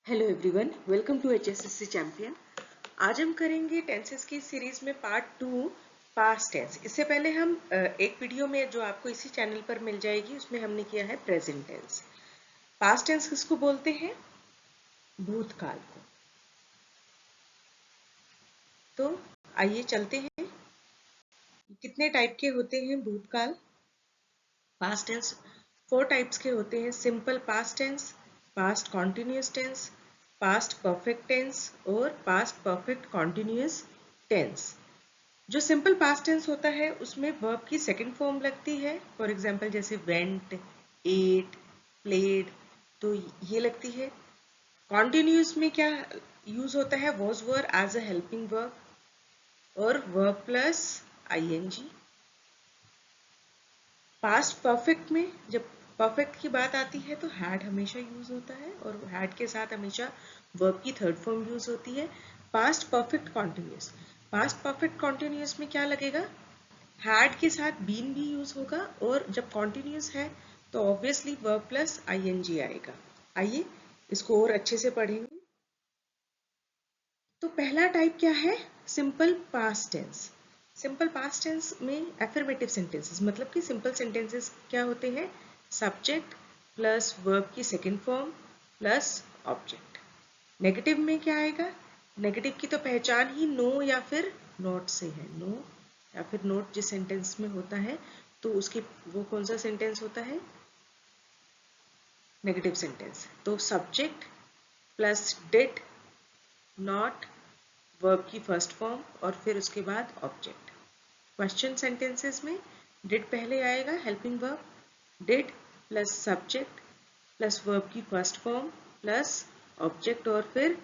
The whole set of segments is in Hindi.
Hello everyone, welcome to HSSC champion. आज हम करेंगे टेंसेस की सीरीज में पार्ट 2 पास्ट टेंस। इससे पहले हम एक वीडियो में जो आपको इसी चैनल पर मिल जाएगी उसमें हमने किया है प्रेजेंट टेंस। पास्ट टेंस किसको बोलते हैं? भूतकाल को। तो आइए चलते हैं। कितने टाइप के होते हैं भूतकाल? पास्ट टेंस 4 टाइप्स के होते हैं। Simple past tense, past continuous tense, past perfect tense और पास्ट परफेक्ट कॉन्टिन्यूस टेंस। जो सिंपल पास्ट टेंस होता है उसमें वर्ब की सेकंड फॉर्म लगती है। फॉर एग्जांपल जैसे वेंट, एट, प्लेड, तो ये लगती है। कॉन्टिन्यूस में क्या यूज होता है? Was were as a helping verb और verb plus ING. Past perfect में जब परफेक्ट की बात आती है तो हैड हमेशा यूज होता है और हैड के साथ हमेशा वर्ब की थर्ड फॉर्म यूज होती है। Past perfect continuous, past perfect continuous में क्या लगेगा? हैड के साथ बीन भी यूज होगा और जब कॉन्टिन्यूस है तो ऑब्वियसली वर्ब प्लस आईएनजी आएगा। आइए इसको और अच्छे से पढ़ेंगे। तो पहला टाइप क्या है? Simple past tense. Simple past tense में एफर्मेटिव सेंटेंसेस, मतलब कि सिंपल सेंटेंसेस क्या होते हैं? सब्जेक्ट प्लस वर्ब की second form plus object. Negative में क्या आएगा? नेगेटिव की तो पहचान ही नो या फिर नॉट से है। नो या फिर नॉट जिस सेंटेंस में होता है तो उसकी वो कौन सा सेंटेंस होता है? Negative sentence. तो subject plus did, not, verb की फर्स्ट फॉर्म और फिर उसके बाद ऑब्जेक्ट। क्वेश्चन सेंटेंसेस में डिड पहले आएगा, helping verb, did plus subject plus verb की फर्स्ट फॉर्म प्लस ऑब्जेक्ट और फिर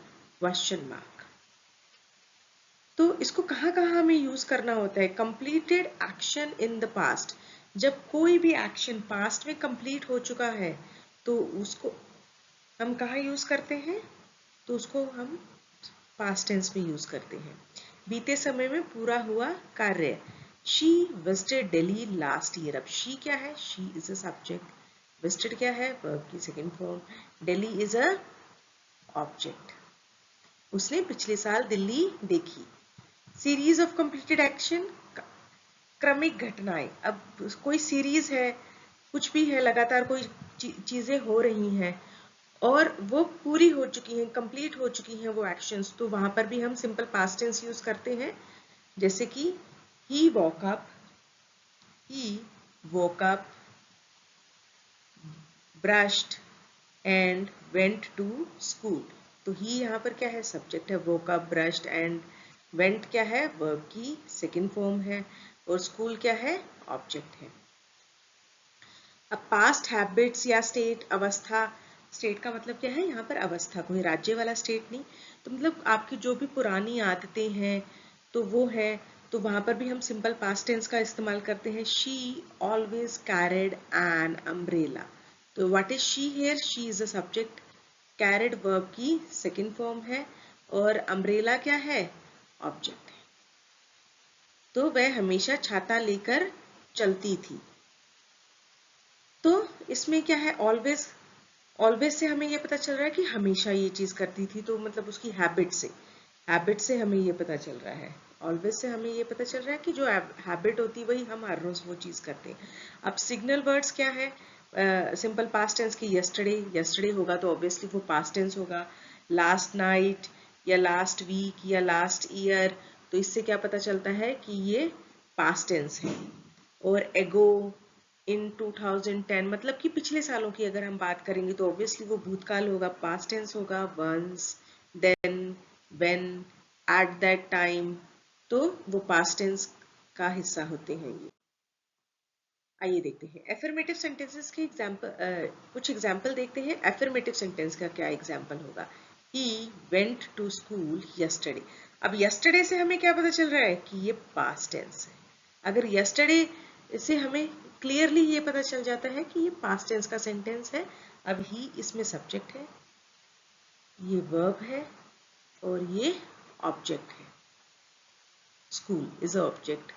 क्वेश्चन मार्क। तो इसको कहाँ कहाँ हमें यूज करना होता है? Completed action in the past. जब कोई भी एक्शन पास्ट में कंप्लीट हो चुका है तो उसको हम कहाँ यूज करते हैं? तो उसको हम पास्ट टेंस में यूज करते हैं। बीते समय में पूरा हुआ कार्य। She visited Delhi last year. अब शी क्या है? She is a subject. Visited क्या है? वर्ब की second form. Delhi is a object. उसने पिछले साल दिल्ली देखी। सीरीज ऑफ कंप्लीटेड एक्शन, क्रमिक घटनाएं। अब कोई सीरीज है, कुछ भी है, लगातार कोई चीजें हो रही हैं और वो पूरी हो चुकी हैं, कंप्लीट हो चुकी हैं वो एक्शंस, तो वहां पर भी हम सिंपल पास्ट टेंस यूज करते हैं। जैसे कि he walk up, he woke up, brushed and went to school. तो ही यहाँ पर क्या है? सब्जेक्ट है। Woke up, brushed and went क्या है? वर्ब की सेकंड फॉर्म है और स्कूल क्या है? ऑब्जेक्ट है। अब पास्ट हैबिट्स या स्टेट, अवस्था। स्टेट का मतलब क्या है? यहाँ पर अवस्था, कोई राज्य वाला स्टेट नहीं। तो मतलब आपकी जो भी पुरानी आदतें हैं तो वो है, तो वहां पर भी हम सिंपल पास्ट टेंस का इस्तेमाल करते हैं। She always carried an umbrella. तो what is she here? She is a subject, carried verb की सेकंड फॉर्म है और अम्ब्रेला क्या है? ऑब्जेक्ट है। तो वह हमेशा छाता लेकर चलती थी। तो इसमें क्या है? ऑलवेज, ऑलवेज से हमें ये पता चल रहा है कि हमेशा ये चीज करती थी, तो मतलब उसकी हैबिट से हमें ये पता चल रहा है। ऑलवेज से हमें ये पता चल रहा है कि जो हैबिट होती है वही हम हर रोज वो चीज करते हैं। अब सिग्नल वर्ड्स क्या है? सिंपल पास्ट टेंस की यस्टरडे, यस्टरडे होगा तो ऑब्वियसली वो पास्ट टेंस होगा। लास्ट नाइट या लास्ट वीक या लास्ट ईयर, तो इससे क्या पता चलता है कि ये पास्ट टेंस है। और एगो, इन 2010, मतलब कि पिछले सालों की अगर हम बात करेंगे तो ऑब्वियसली वो भूतकाल होगा, पास्ट टेंस होगा। Once, then, when, at that time, तो वो पास्ट टेंस का हिस्सा होते हैं ये। आइए देखते हैं एफर्मेटिव सेंटेंसेस के एग्जांपल, कुछ एग्जांपल देखते हैं। एफर्मेटिव सेंटेंस का क्या एग्जांपल होगा? He went to school yesterday. अब यस्टरडे से हमें क्या पता चल रहा है? कि ये पास्ट टेंस है। अगर यस्टरडे से हमें क्लियरली ये पता चल जाता है कि ये पास्ट टेंस का सेंटेंस है। अब ही इसमें सब्जेक्ट है, ये वर्ब है और ये ऑब्जेक्ट है। School is a object.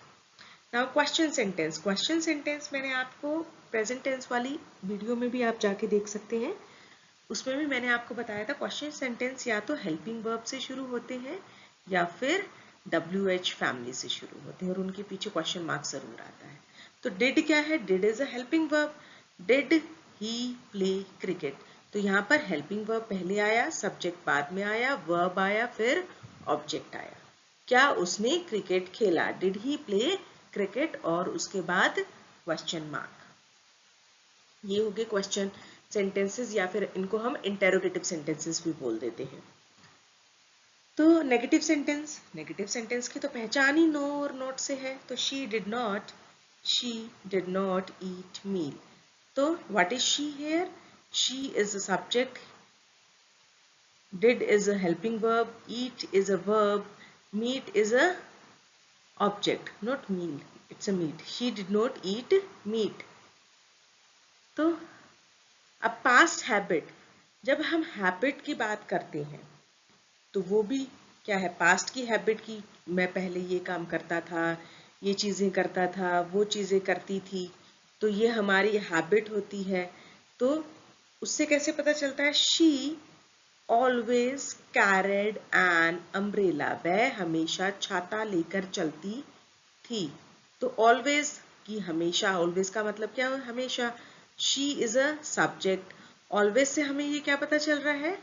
Now question sentence. Question sentence मैंने आपको प्रेजेंट टेंस वाली वीडियो में भी आप जाके देख सकते हैं। उसमें भी मैंने आपको बताया था क्वेश्चन सेंटेंस या तो हेल्पिंग वर्ब से शुरू होते हैं या फिर WH फैमिली से शुरू होते हैं और उनके पीछे क्वेश्चन मार्क जरूर आता है। तो डिड क्या है? Did is a helping verb. Did he play cricket? तो यहाँ पर हेल्पिंग वर्ब पहले आया, सब्जेक्ट बाद में आया, वर्ब आया, फिर ऑब्जेक्ट आया। क्या उसने क्रिकेट खेला? Did he play cricket? और उसके बाद क्वेश्चन मार्क। ये हो गए क्वेश्चन सेंटेंसेस या फिर इनको हम इंटेरोगेटिव सेंटेंसेस भी बोल देते हैं। तो नेगेटिव सेंटेंस की तो पहचान ही नो और नॉट से है। तो she did not eat meal. तो what is she here? She is a subject, did is a helping verb, eat is a verb, meat is a object, not meal, it's a meat. She did not eat meat. तो अब पास्ट हैबिट, जब हम हैबिट की बात करते हैं तो वो भी क्या है? पास्ट की हैबिट की। मैं पहले ये काम करता था, ये चीज़ें करता था, वो चीज़ें करती थी, तो ये हमारी हैबिट होती है। तो उससे कैसे पता चलता है? She always carried an umbrella, वह हमेशा छाता लेकर चलती थी। तो ऑलवेज की हमेशा, ऑलवेज का मतलब क्या है? हमेशा। She is a subject. Always say हमें ये क्या पता चल रहा है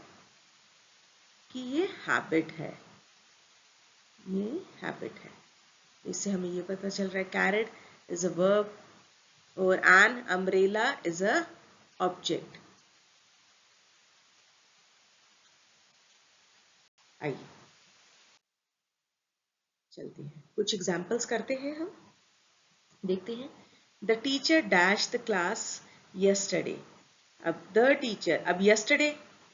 कि ये हैबिट है, ये हैबिट है। इससे हमें ये पता चल रहा है कैरेट इज अ वर्ब और an umbrella is a object. आइए चलते हैं, कुछ एग्जांपल्स करते हैं हम, देखते हैं। The teacher dash the class yesterday. अब द टीचर, अब यस्टरडे,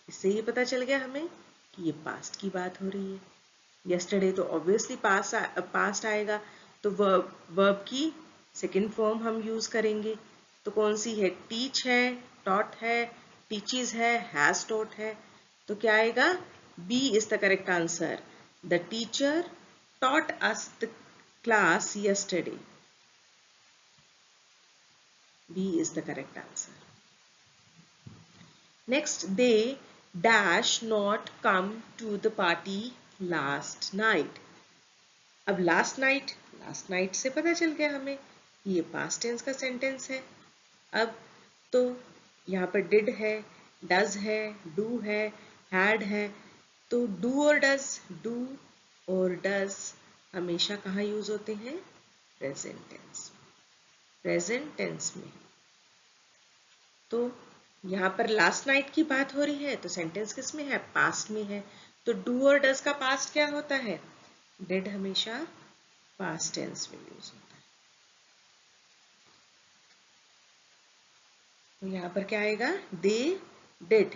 इससे ये पता चल गया हमें कि ये पास्ट की बात हो रही है। यस्टरडे तो ऑब्वियसली पास्ट आएगा, तो वर्ब की सेकंड फॉर्म हम यूज करेंगे। तो कौन सी है? टीच है, टॉट है, टीचीज है, हैज टॉट है। तो क्या आएगा? B is the correct answer. The teacher taught us the class yesterday. B is the correct answer. Next, they dash not come to the party last night. अब लास्ट नाइट से पता चल गया हमें ये पास्ट टेंस का सेंटेंस है। अब तो यहाँ पर डिड है, डज है, डू है, हैड है। तो डू और डज हमेशा कहाँ यूज होते हैं? प्रेजेंट टेंस में। तो यहाँ पर लास्ट नाइट की बात हो रही है, तो सेंटेंस किस में है? पास्ट में है। तो डू और डज का पास्ट क्या होता है? डिड हमेशा पास्ट टेंस में यूज होता है। तो यहाँ पर क्या आएगा? They did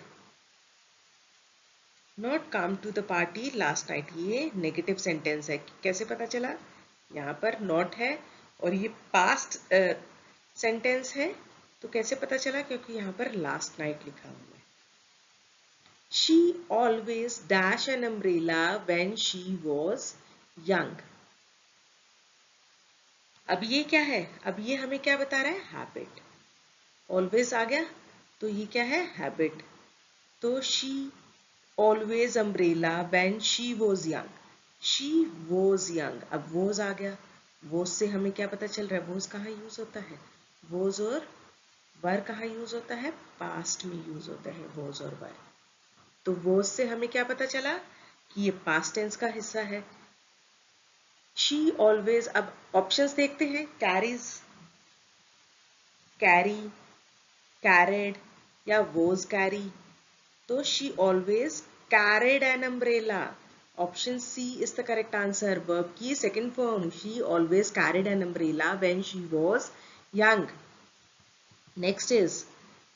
not come to the party last night. ये नेगेटिव सेंटेंस है। कैसे पता चला? यहाँ पर नॉट है और ये पास्ट सेंटेंस है। तो कैसे पता चला? क्योंकि यहाँ पर लास्ट नाइट लिखा हुआ है। She always dash an umbrella when she was young. अब ये क्या है? अब ये हमें क्या बता रहा है? हैबिट। ऑलवेज आ गया तो ये क्या है? हैबिट। तो she always umbrella when she was young. She was young. अब was आ गया। was से हमें क्या पता चल रहा है? was कहाँ यूज होता है? was और वर कहाँ यूज होता है? पास्ट में यूज होता है was और वर। तो वो से हमें क्या पता चला कि ये पास्ट टेंस का हिस्सा है। शी ऑलवेज, अब ऑप्शंस देखते हैं। कैरीज, कैरी, कैरेड या वोज कैरी। तो she always carried an umbrella. Option C is the correct answer. Verb की second form, she always carried an umbrella when she was young. Next is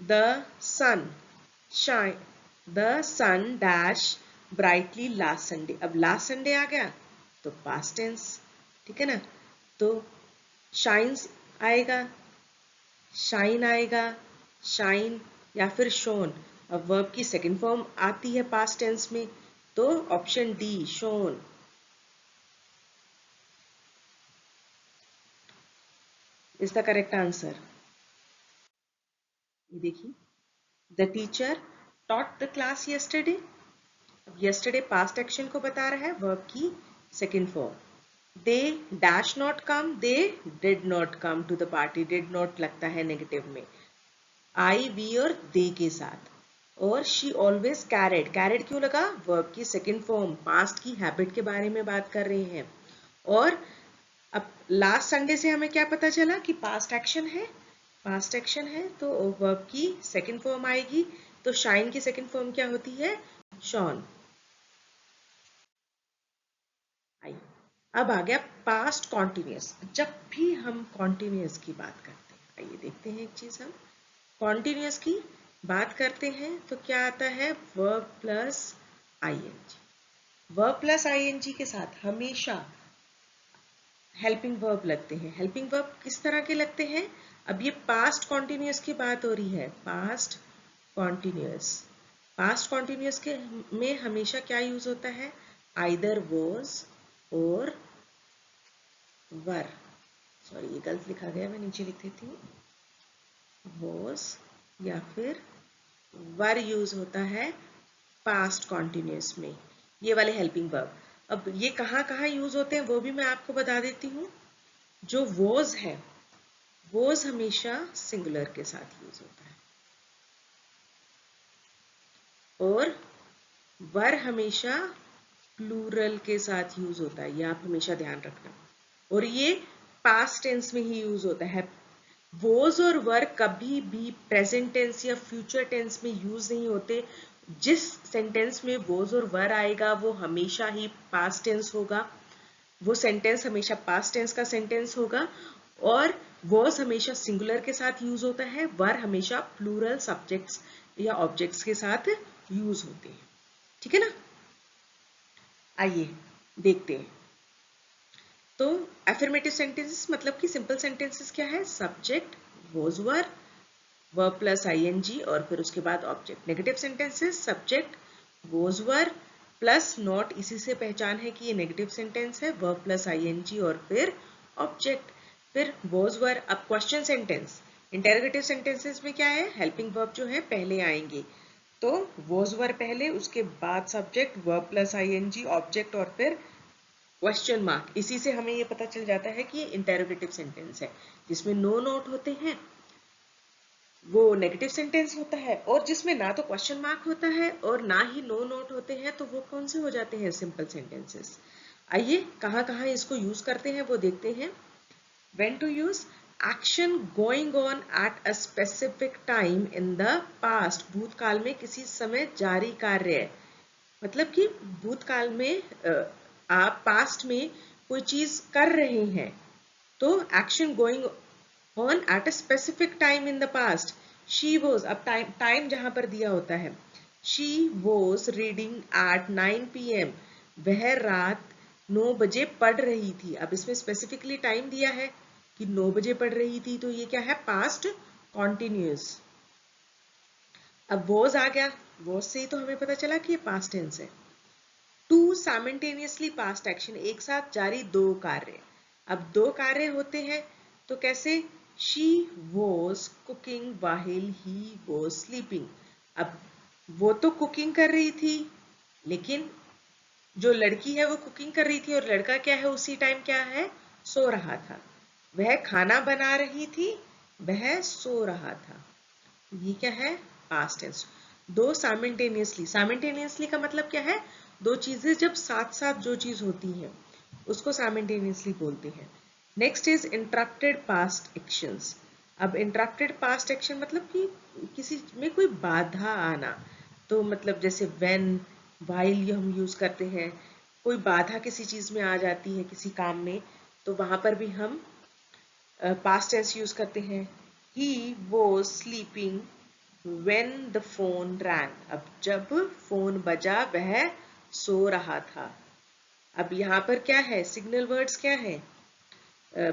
the sun shine, the sun dash brightly last Sunday. अब लास्ट संडे आ गया तो पास्ट टेंस, ठीक है ना। तो शाइन्स आएगा, शाइन आएगा, शाइन या फिर शोन। अब वर्ब की सेकंड फॉर्म आती है पास्ट टेंस में, तो option D shown is the correct answer. ये देखिए, the teacher taught the class yesterday. yesterday past action को बता रहा है, verb की second form. They dash not come, they did not come to the party. did not लगता है negative में, I, we और they के साथ. और she always carried. carried क्यों लगा? verb की second form, past की habit के बारे में बात कर रहे हैं. और अब लास्ट संडे से हमें क्या पता चला कि पास्ट एक्शन है. पास्ट एक्शन है तो वर्ब की सेकंड फॉर्म आएगी. तो शाइन की सेकंड फॉर्म क्या होती है? शॉन. आई. अब आ गया पास्ट कॉन्टिन्यूस. जब भी हम कॉन्टिन्यूस की बात करते हैं, आइए देखते हैं एक चीज. हम कॉन्टिन्यूस की बात करते हैं तो क्या आता है? Verb plus ING. Verb plus ING के साथ हमेशा हेल्पिंग वर्ब लगते हैं. हेल्पिंग वर्ब किस तरह के लगते हैं? अब ये पास्ट कॉन्टिन्यूस की बात हो रही है. Past continuous. पास्ट कॉन्टिन्यूस के में हमेशा क्या यूज होता है? आइदर वॉज और वर. सॉरी, ये गलत लिखा गया, मैं नीचे लिख देती हूँ. वॉज या फिर वर यूज होता है पास्ट कॉन्टिन्यूस में, ये वाले हेल्पिंग वर्ब. अब ये कहाँ कहाँ यूज होते हैं वो भी मैं आपको बता देती हूँ. जो वॉज है, वॉज हमेशा सिंगुलर के साथ यूज होता है और वर हमेशा प्लूरल के साथ यूज होता है. ये आप हमेशा ध्यान रखना. और ये पास्ट टेंस में ही यूज होता है. वॉज और वर कभी भी प्रेजेंट टेंस या फ्यूचर टेंस में यूज नहीं होते. जिस सेंटेंस में वॉज और वर आएगा वो हमेशा ही पास्ट टेंस होगा. वो सेंटेंस हमेशा पास्ट टेंस का सेंटेंस होगा. और वॉज हमेशा सिंगुलर के साथ यूज होता है. वर हमेशा प्लूरल सब्जेक्ट्स या ऑब्जेक्ट्स के साथ यूज होते हैं. ठीक है ना? आइए देखते हैं. तो एफर्मेटिव सेंटेंसेस मतलब कि सिंपल सेंटेंसेस क्या है? Subject was were, verb plus ING और फिर उसके बाद object. Negative sentences subject was were plus not. इसी से पहचान है कि ये नेगेटिव सेंटेंस है. वर्ब प्लस आईएनजी और फिर ऑब्जेक्ट. फिर वॉज वर. अब क्वेश्चन सेंटेंस, इंटेरोगेटिव सेंटेंसेस में क्या है? हेल्पिंग वर्ब जो है पहले आएंगे. तो वॉज वर पहले, उसके बाद subject, verb plus ING, object और फिर क्वेश्चन मार्क. इसी से हमें ये पता चल जाता है कि ये इंटेरोगेटिव सेंटेंस है. जिसमें नो नोट होते हैं वो नेगेटिव सेंटेंस होता है, और जिसमें ना तो क्वेश्चन मार्क होता है और ना ही नो नोट होते हैं तो वो कौन से हो जाते हैं? Simple sentences. आइए कहाँ कहाँ इसको यूज करते हैं वो देखते हैं. When to use? Action going on at a specific time in the past. भूतकाल में किसी समय जारी कार्य है. मतलब कि भूतकाल में आप पास्ट में कोई चीज कर रहे हैं तो action going on at a specific time in the past. She was. अब टाइम जहां पर दिया होता है, she was reading at 9 PM. वह रात 9 बजे पढ़ रही थी. अब इसमें स्पेसिफिकली टाइम दिया है कि 9 बजे पढ़ रही थी, तो ये क्या है? Past continuous. अब वॉज आ गया. वॉज से ही तो हमें पता चला कि ये पास्ट टेंस है. टू साइमल्टेनियसली पास्ट एक्शन, एक साथ जारी दो कार्य. अब दो कार्य होते हैं तो कैसे? She was cooking while he was sleeping. अब वो तो कुकिंग कर रही थी, लेकिन जो लड़की है वो कुकिंग कर रही थी और लड़का क्या है? उसी टाइम क्या है? सो रहा था. वह खाना बना रही थी, वह सो रहा था. ये क्या है? Past tense. दो साइमल्टेनियसली. साइमल्टेनियसली का मतलब क्या है? दो चीजें जब साथ साथ जो चीज होती है उसको साइमल्टेनियसली बोलते हैं. Next is interrupted past actions. अब इंटरप्टेड पास्ट एक्शन मतलब कि किसी में कोई बाधा आना. तो मतलब जैसे व्हेन, व्हाइल ये हम यूज करते हैं. कोई बाधा किसी चीज में आ जाती है किसी काम में, तो वहां पर भी हम पास्ट टेंस यूज करते हैं. He was sleeping when the phone rang. अब जब फोन बजा वह सो रहा था. अब यहाँ पर क्या है? सिग्नल वर्ड्स क्या है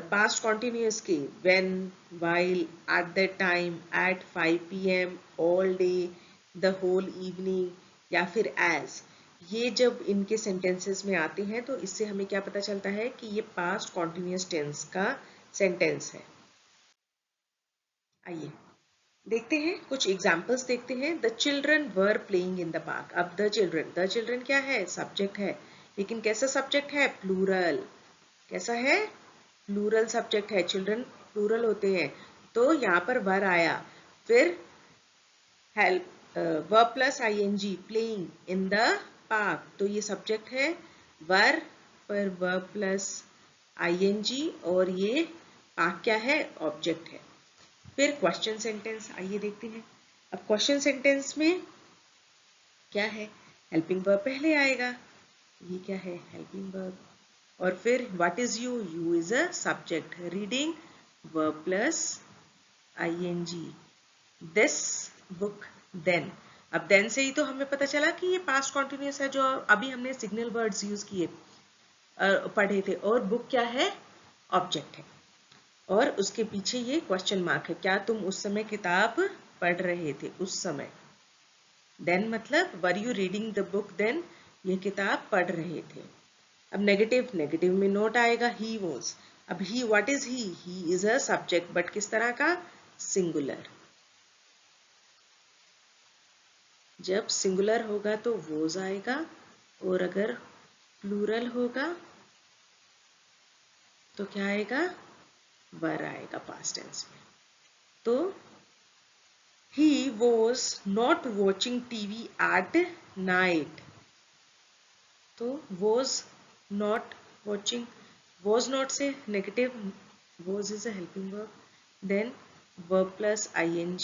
पास्ट कॉन्टिन्यूस के? when, while, at that time, at 5 PM, all day, the whole evening या फिर as. ये जब इनके सेंटेंसेस में आते हैं तो इससे हमें क्या पता चलता है कि ये पास्ट कॉन्टिन्यूस टेंस का सेंटेंस है. आइए देखते हैं कुछ एग्जाम्पल्स देखते हैं। The children were playing in the park. अब द चिल्ड्रन क्या है? सब्जेक्ट है, लेकिन कैसा सब्जेक्ट है? प्लूरल। कैसा है? प्लूरल सब्जेक्ट है, चिल्ड्रन प्लूरल होते हैं। तो यहाँ पर वर आया, फिर help verb plus ING, playing in the park, तो ये सब्जेक्ट है वर पर वर्ब प्लस आईएनजी, और ये पार्क क्या है? ऑब्जेक्ट है। फिर क्वेश्चन सेंटेंस आइए देखते हैं। अब क्वेश्चन सेंटेंस में क्या है? हेल्पिंग वर्ब पहले आएगा, ये क्या है? Helping verb. और फिर what is you? You is a subject. Reading verb plus ING. This book then. अब देन से ही तो हमें पता चला कि ये पास्ट कॉन्टिन्यूस है, जो अभी हमने सिग्नल वर्ड्स यूज किए पढ़े थे। और बुक क्या है? ऑब्जेक्ट है। और उसके पीछे ये क्वेश्चन मार्क है, क्या तुम उस समय किताब पढ़ रहे थे? उस समय। देन मतलब were you reading the book then? ये किताब पढ़ रहे थे। अब नेगेटिव, नेगेटिव में नोट आएगा ही वॉज। अब he, what is he is a subject, but किस तरह का? सिंगुलर। जब सिंगुलर होगा तो वॉज आएगा, और अगर प्लूरल होगा तो क्या आएगा? वर आएगा पास्ट टेंस में। तो he was not watching TV at night. तो was not watching, was not से negative, was is a helping verb, then verb plus ing.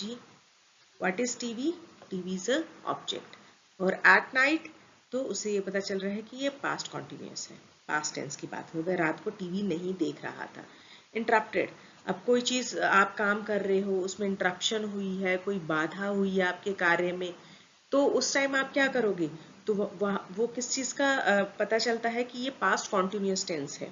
What is TV? TV is a object. और at night तो उसे ये पता चल रहा है कि ये past continuous है, past tense की बात है, वह रात को टीवी नहीं देख रहा था। इंटरप्टेड, अब कोई चीज आप काम कर रहे हो, उसमें इंटरप्शन हुई है, कोई बाधा हुई है आपके कार्य में, तो उस टाइम आप क्या करोगे? तो वो किस चीज का पता चलता है कि ये पास्ट कॉन्टिन्यूस टेंस है।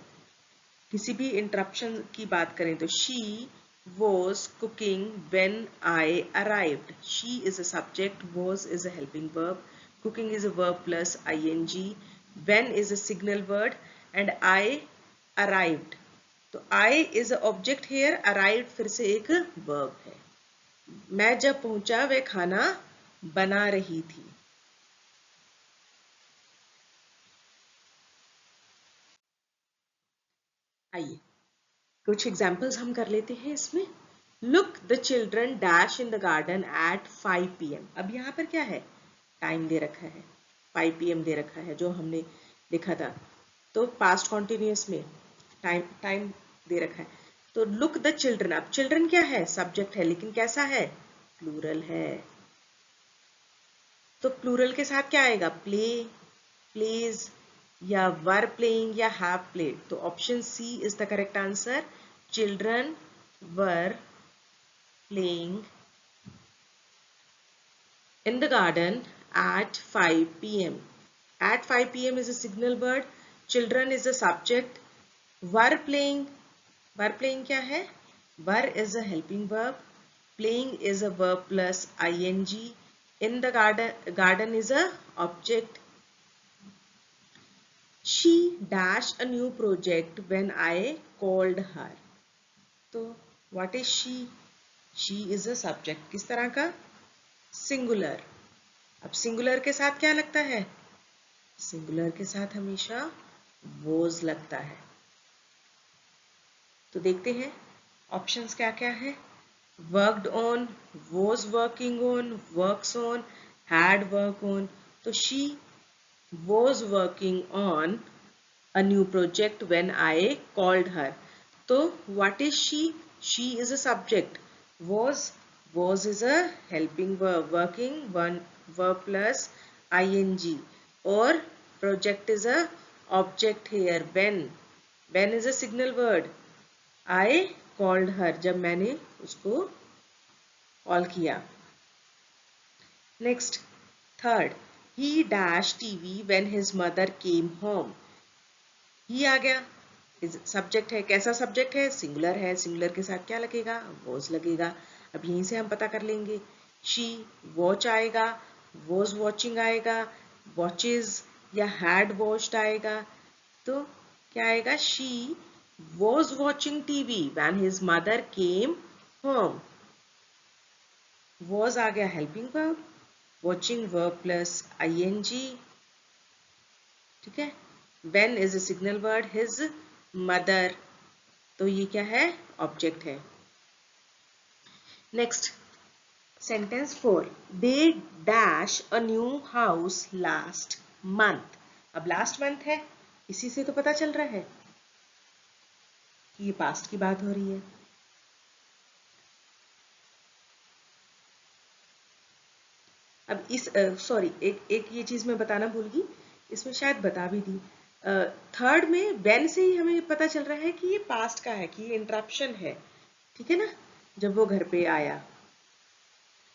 किसी भी इंटरप्शन की बात करें तो she was cooking when I arrived. She is a subject, was is a helping verb, cooking is a verb plus ing, when is a signal word, and I arrived. तो I is a object here, arrived फिर से एक verb है। मैं जब पहुंचा वह खाना बना रही थी। आइए कुछ एग्जाम्पल्स हम कर लेते हैं इसमें। Look the children dash in the garden eight 5 PM। अब यहाँ पर क्या है? टाइम दे रखा है, 5 PM दे रखा है, जो हमने लिखा था। तो पास्ट कॉन्टिन्यूस में टाइम दे रखा है। तो लुक द चिल्ड्रन, अब चिल्ड्रन क्या है? सब्जेक्ट है, लेकिन कैसा है? प्लूरल है। तो प्लूरल के साथ क्या आएगा? प्ले, प्लेज, या वर प्लेइंग, या हैव प्लेड। तो option C is the correct answer. Children were playing in the garden at 5 PM. At 5 PM is a signal word. Children is a subject. Were playing क्या है? Were is a helping verb. Playing is a verb plus ing. In the garden is a object. She dashed a new project when I called her. तो what is she? She is a subject. किस तरह का? सिंगुलर। अब सिंगुलर के साथ क्या लगता है? सिंगुलर के साथ हमेशा वॉज लगता है। तो देखते हैं ऑप्शंस क्या क्या है। Worked on, was working on, works on, had work on. तो she was working on a new project when I called her. तो what is she? She is a subject. was is a helping verb, working one verb plus ing, or project is a object here. when is a signal word. I called her, जब मैंने उसको कॉल किया। Next third, he dash TV when his mother came home। ही आ गया, सब्जेक्ट है। कैसा सब्जेक्ट है? सिंगुलर है। सिंगुलर के साथ क्या लगेगा? वॉज लगेगा। अब यहीं से हम पता कर लेंगे। शी, वॉच आएगा, वॉज वॉचिंग आएगा, वॉचेज या हैड वॉच्ड आएगा। तो क्या आएगा? She was watching TV when his mother came home। was आ गया helping verb, watching verb plus ing, ठीक है। when is a signal word, his mother, तो ये क्या है, ऑब्जेक्ट है। Next sentence 4, they dash a new house last month. अब लास्ट मंथ है, इसी से तो पता चल रहा है कि ये पास्ट की बात हो रही है। अब इस सॉरी एक ये चीज मैं बताना भूल गई, इसमें शायद बता भी दी। थर्ड में व्हेन से ही हमें पता चल रहा है कि ये पास्ट का है, कि ये इंटरप्शन है, ठीक है ना, जब वो घर पे आया।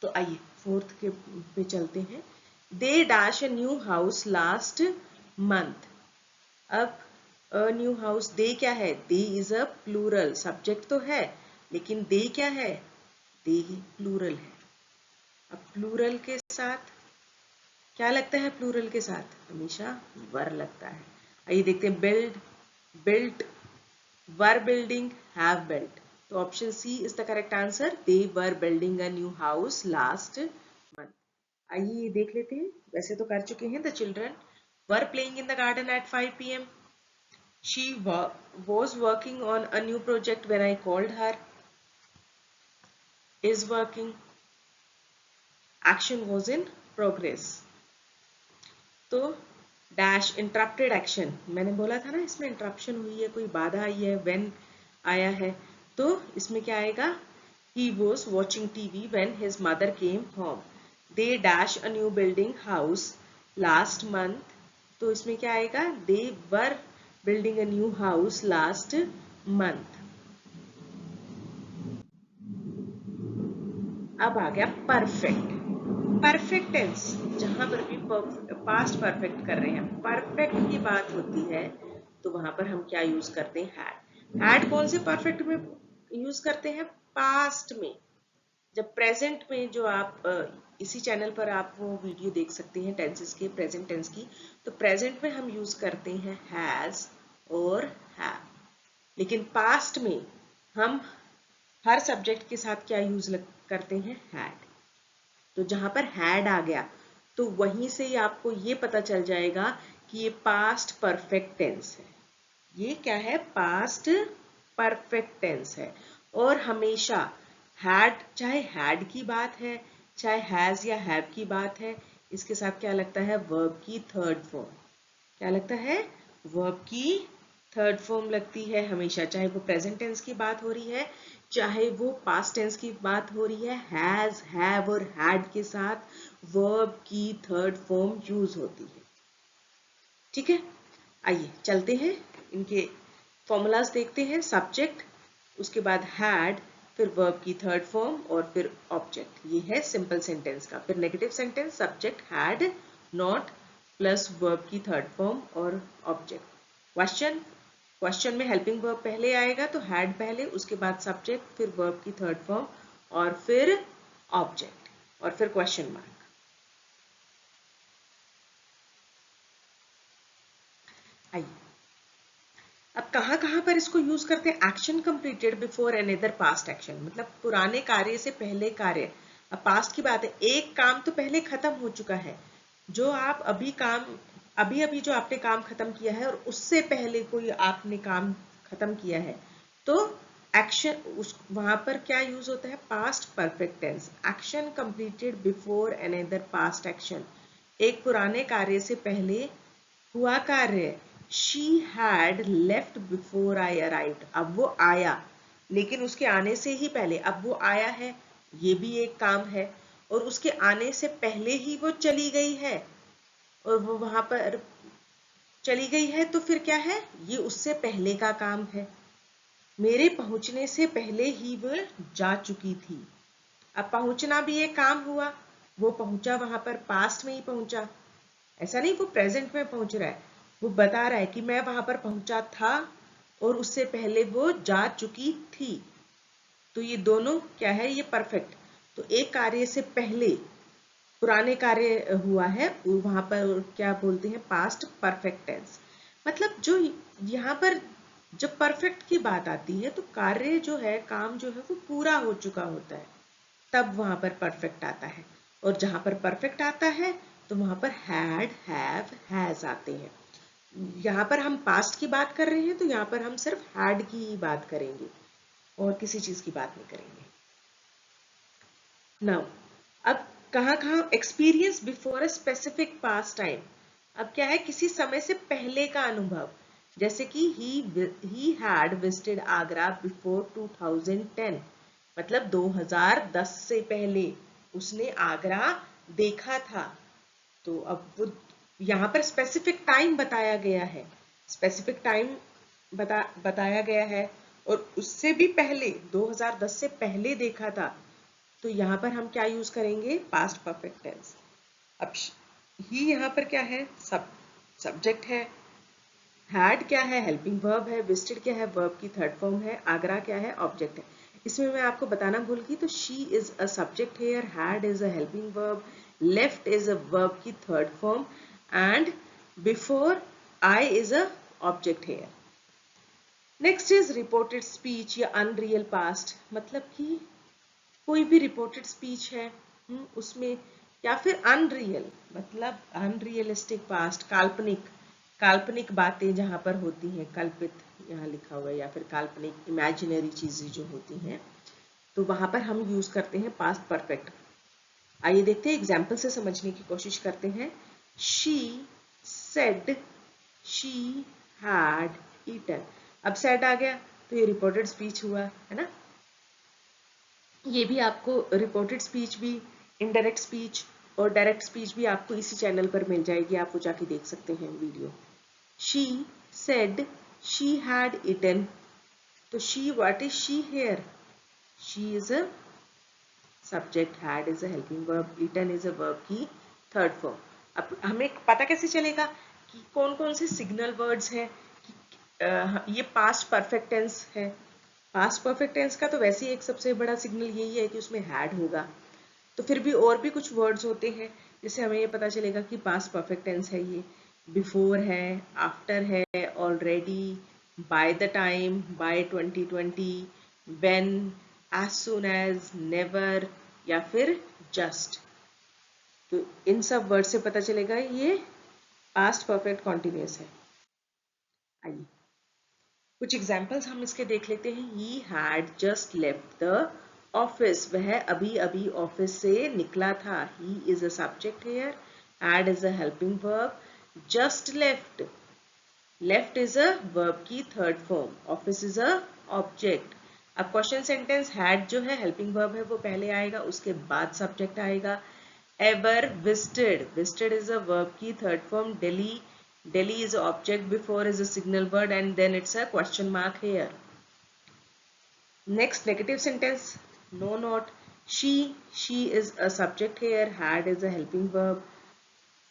तो आइए फोर्थ के पे चलते हैं। दे dash a new house last month. अब अ न्यू हाउस, दे क्या है, दे इज अ प्लूरल, सब्जेक्ट तो है लेकिन दे क्या है, दे प्लूरल है। अब प्लूरल के साथ क्या लगता है, प्लूरल के साथ हमेशा वर लगता है। आइए देखते हैं, build, built, were building, have built. तो option C is the correct answer, they were building a new house last month. आइए ये देख लेते हैं, वैसे तो कर चुके हैं। The children were playing in the garden eight 5 PM. She was working on a new project when I called her. Is working. Action was in progress. तो डैश इंटरप्टेड एक्शन, मैंने बोला था ना इसमें इंटरप्शन हुई है, कोई बाधा आई है, व्हेन आया है, तो इसमें क्या आएगा, he was watching TV when his mother came home. They dash a new building house last month, तो इसमें क्या आएगा, they were building a new house last month. अब आ गया परफेक्ट। परफेक्ट टेंस, जहां पर भी पास्ट परफेक्ट कर रहे हैं, परफेक्ट की बात होती है, तो वहां पर हम क्या यूज करते हैं, हैड। हैड कौन से परफेक्ट में यूज करते हैं, पास्ट में। जब प्रेजेंट में, जो आप इसी चैनल पर आप वो वीडियो देख सकते हैं टेंसेस के, प्रेजेंट टेंस की, तो प्रेजेंट में हम यूज करते हैं हैज और हैव। लेकिन पास्ट में हम हर सब्जेक्ट के साथ क्या यूज करते हैं, हैड। तो जहां पर हैड आ गया, तो वहीं से ही आपको ये पता चल जाएगा कि ये पास्ट परफेक्ट टेंस है। ये क्या है, पास्ट परफेक्ट टेंस है। और हमेशा हैड, चाहे हैड की बात है, चाहे हैज या हैव की बात है, इसके साथ क्या लगता है, वर्ब की थर्ड फॉर्म। क्या लगता है, वर्ब की थर्ड फॉर्म लगती है हमेशा, चाहे वो प्रेजेंट टेंस की बात हो रही है, चाहे वो पास्ट टेंस की बात हो रही है। हैज, हैव और हैड के साथ वर्ब की थर्ड फॉर्म यूज होती है, ठीक है। आइए चलते हैं, इनके फॉर्मूलाज देखते हैं। सब्जेक्ट, उसके बाद हैड, फिर वर्ब की थर्ड फॉर्म और फिर ऑब्जेक्ट। ये है सिंपल सेंटेंस का। फिर negative sentence, subject had not plus verb की थर्ड फॉर्म और ऑब्जेक्ट। क्वेश्चन, क्वेश्चन में हेल्पिंग वर्ब पहले आएगा, तो हैड पहले, उसके बाद सब्जेक्ट, फिर वर्ब की थर्ड फॉर्म और फिर ऑब्जेक्ट और फिर क्वेश्चन मार्क। आइए अब कहाँ पर इसको यूज करते हैं, action completed before another past action, मतलब पुराने कार्य से पहले कार्य। अब पास्ट की बात है, एक काम तो पहले खत्म हो चुका है, जो आप अभी काम, अभी अभी जो आपने काम खत्म किया है, और उससे पहले कोई आपने काम खत्म किया है, तो एक्शन, उस वहां पर क्या यूज होता है, past perfect tense. Action completed before another past action, एक पुराने कार्य से पहले हुआ कार्य। She had left before I arrived, अब वो आया, लेकिन उसके आने से ही पहले, अब वो आया है, ये भी एक काम है, और उसके आने से पहले ही वो चली गई है, और वो वहां पर चली गई है, तो फिर क्या है, ये उससे पहले का काम है। मेरे पहुंचने से पहले ही वो जा चुकी थी। अब पहुंचना भी एक काम हुआ, वो पहुंचा वहां पर, पास्ट में ही पहुंचा, ऐसा नहीं वो प्रेजेंट में पहुंच रहा है, वो बता रहा है कि मैं वहां पर पहुंचा था और उससे पहले वो जा चुकी थी। तो ये दोनों क्या है, ये परफेक्ट। तो एक कार्य से पहले पुराने कार्य हुआ है, वहां पर क्या बोलते हैं, पास्ट परफेक्ट टेंस। मतलब जो यहाँ पर जब परफेक्ट की बात आती है, तो कार्य जो है, काम जो है, वो पूरा हो चुका होता है। तब वहां पर परफेक्ट आता है, और जहां पर परफेक्ट आता है तो वहां पर हैड, हैव, हैज आते हैं। यहाँ पर हम पास्ट की बात कर रहे हैं तो यहाँ पर हम सिर्फ हैड की ही बात करेंगे और किसी चीज की बात नहीं करेंगे। नाउ अब कहाँ कहाँ experience before a specific past time. अब क्या है, किसी समय से पहले का अनुभव, जैसे कि he had visited Agra before 2010, मतलब 2010 से पहले उसने आगरा देखा था। तो अब वो यहाँ पर स्पेसिफिक टाइम बताया गया है, स्पेसिफिक टाइम बताया गया है, और उससे भी पहले 2010 से पहले देखा था। तो यहाँ पर हम क्या यूज करेंगे, पास्ट परफेक्ट टेंस। अब ही यहाँ पर क्या है, सब्जेक्ट है, हैड क्या है, हेल्पिंग वर्ब है, विजिटेड क्या है, वर्ब की थर्ड फॉर्म है, आगरा क्या है, ऑब्जेक्ट है। इसमें मैं आपको बताना भूल गई, तो she is a subject here, had is a helping verb, left is a verb की third form, and before I is a object here. Next is reported speech या अनरियल पास्ट, मतलब कि कोई भी रिपोर्टेड स्पीच है उसमें, या फिर अनरियल मतलब अनरियलिस्टिक पास्ट, काल्पनिक काल्पनिक बातें जहां पर होती हैं, कल्पित यहाँ लिखा हुआ है, या फिर काल्पनिक इमेजिनरी चीजें जो होती हैं, तो वहां पर हम यूज करते हैं पास्ट परफेक्ट। आइए देखते हैं, एग्जाम्पल से समझने की कोशिश करते हैं। She said she had eaten. अब सेड आ गया तो ये रिपोर्टेड स्पीच हुआ है ना। ये भी आपको रिपोर्टेड स्पीच भी, इनडायरेक्ट स्पीच और डायरेक्ट स्पीच भी आपको इसी चैनल पर मिल जाएगी, आप वो जाके देख सकते हैं video. She said she had eaten, तो she, what is she here, she is a subject, had is a helping verb, eaten is a verb की थर्ड फॉर्म। अब हमें पता कैसे चलेगा कि कौन कौन से सिग्नल वर्ड्स हैं कि ये पास्ट परफेक्ट टेंस है। पास्ट परफेक्ट टेंस का तो वैसे ही एक सबसे बड़ा सिग्नल यही है कि उसमें हैड होगा, तो फिर भी और भी कुछ वर्ड्स होते हैं जिससे हमें ये पता चलेगा कि पास्ट परफेक्ट टेंस है ये। बिफोर है, आफ्टर है, already, by the time, by 2020, when, as soon as, never, या फिर जस्ट। तो इन सब वर्ड से पता चलेगा ये पास्ट परफेक्ट कॉन्टिन्यूअस है। आइए कुछ एग्जाम्पल्स हम इसके देख लेते हैं। He had just left the office, वह अभी अभी ऑफिस से निकला था। He is a subject here, had is a helping verb, just left, left is a verb की third form, office is a object. अब क्वेश्चन सेंटेंस, हैड जो है हेल्पिंग वर्ब है वो पहले आएगा, उसके बाद सब्जेक्ट आएगा। Ever visited, visited is a verb की third form, Delhi, Delhi is object, before is a signal word, and then it's a question mark here. Next negative sentence, no not, she is a subject here, had is a helping verb,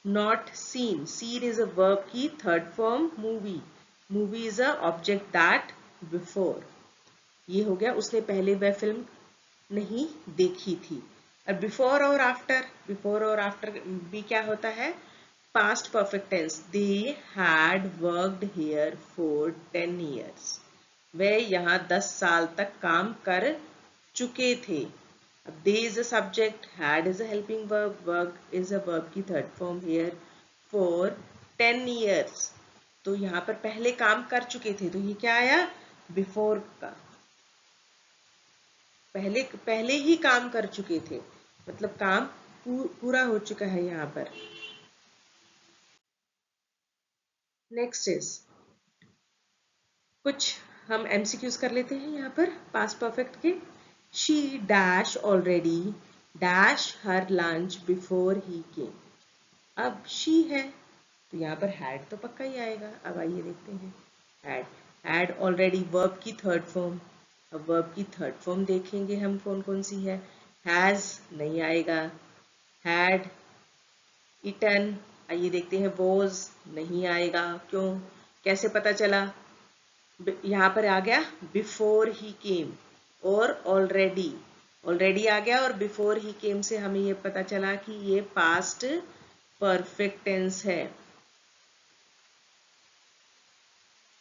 not seen, seen is a verb की third form, movie, movie is a object that before। ये हो गया उसने पहले वह फिल्म नहीं देखी थी। और बिफोर और आफ्टर भी क्या होता है, past perfect tense. They had worked here for 10 years, वे यहाँ 10 साल तक काम कर चुके थे। अब they is a subject, had is a helping verb, work is a verb की third form here, for 10 years, तो यहाँ पर पहले काम कर चुके थे, तो ये क्या आया, बिफोर का, पहले पहले ही काम कर चुके थे, मतलब काम पूरा हो चुका है यहाँ पर। नेक्स्ट इज कुछ हम एमसीक्यूज कर लेते हैं यहाँ पर पास्ट परफेक्ट के। She dash already dash her lunch before he came. अब शी है तो यहाँ पर हैड तो पक्का ही आएगा। अब आइए देखते हैं, हैड, हैड ऑलरेडी वर्ब की थर्ड फॉर्म। अब वर्ब की थर्ड फॉर्म देखेंगे हम कौन कौन सी है। हैज नहीं आएगा, हैड, इटन, आइए देखते हैं, वॉज नहीं आएगा, क्यों, कैसे पता चला, यहाँ पर आ गया बिफोर ही केम, और ऑलरेडी, ऑलरेडी आ गया, और बिफोर ही केम से हमें ये पता चला कि ये पास्ट परफेक्ट टेंस है।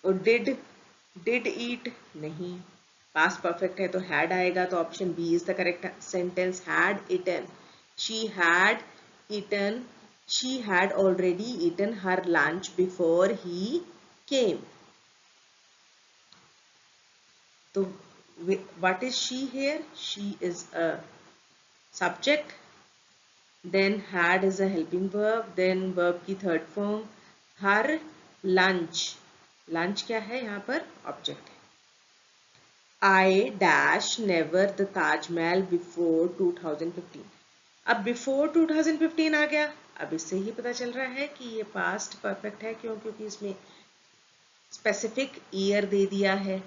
और डिड ईट नहीं। पास्ट परफेक्ट है तो हैड आएगा, तो option B is the correct sentence, had eaten, she had eaten, she had already eaten her lunch before he came. So what is she here? She is a subject, then had is a helping verb, then verb की third form her lunch. lunch क्या है यहाँ पर? object है. I dash never the Taj Mahal before 2015. अब बिफोर 2015 आ गया. अब इससे ही पता चल रहा है कि ये पास्ट परफेक्ट है. क्योंकि इसमें स्पेसिफिक ईयर दे दिया है.